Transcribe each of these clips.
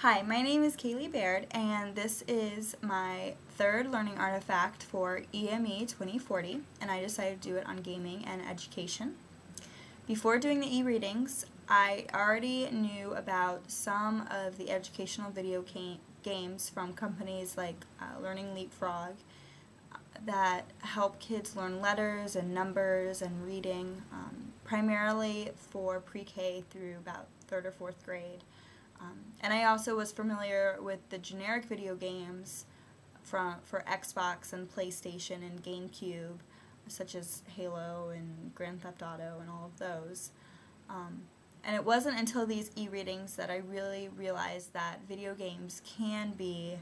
Hi, my name is Kaylee Baird, and this is my third learning artifact for EME 2040, and I decided to do it on gaming and education. Before doing the e-readings, I already knew about some of the educational video games from companies like Learning Leapfrog that help kids learn letters and numbers and reading, primarily for pre-K through about 3rd or 4th grade. And I also was familiar with the generic video games for Xbox and PlayStation and GameCube, such as Halo and Grand Theft Auto and all of those. And it wasn't until these e-readings that I really realized that video games can be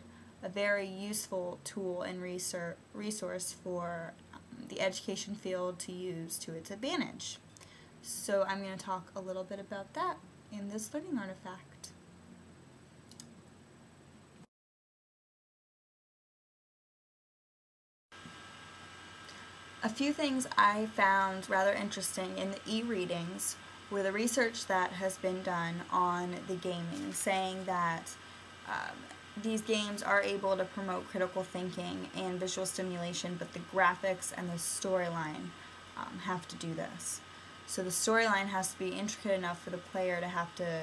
a very useful tool and resource for the education field to use to its advantage. So I'm going to talk a little bit about that in this learning artifact. A few things I found rather interesting in the e-readings were the research that has been done on the gaming, saying that these games are able to promote critical thinking and visual stimulation, but the graphics and the storyline have to do this. So the storyline has to be intricate enough for the player to have to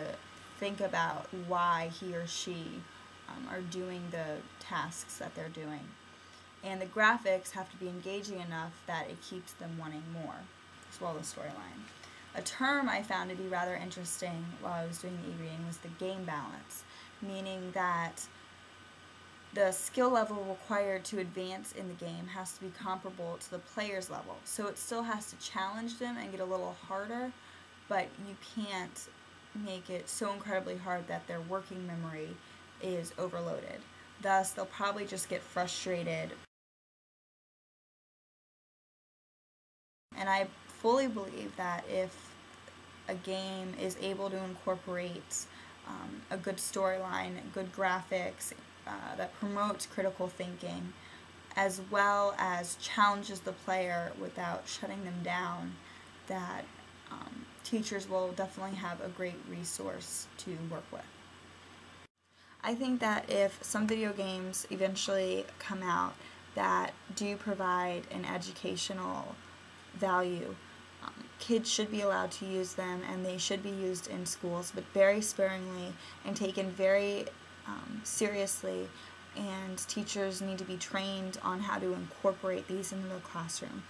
think about why he or she are doing the tasks that they're doing. And the graphics have to be engaging enough that it keeps them wanting more, as well as storyline. A term I found to be rather interesting while I was doing the e-reading was the game balance, meaning that the skill level required to advance in the game has to be comparable to the player's level. So it still has to challenge them and get a little harder, but you can't make it so incredibly hard that their working memory is overloaded. Thus, they'll probably just get frustrated. And I fully believe that if a game is able to incorporate a good storyline, good graphics, that promotes critical thinking, as well as challenges the player without shutting them down, that teachers will definitely have a great resource to work with. I think that if some video games eventually come out that do provide an educational value, kids should be allowed to use them, and they should be used in schools, but very sparingly and taken very seriously, and teachers need to be trained on how to incorporate these into the classroom.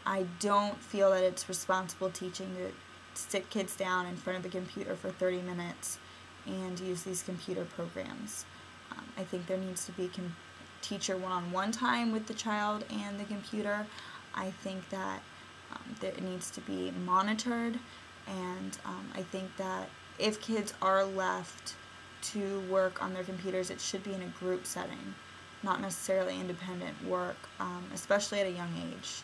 I don't feel that it's responsible teaching to sit kids down in front of the computer for 30 minutes and use these computer programs. I think there needs to be teacher one-on-one time with the child and the computer. I think that it needs to be monitored, and I think that if kids are left to work on their computers, it should be in a group setting, not necessarily independent work, especially at a young age.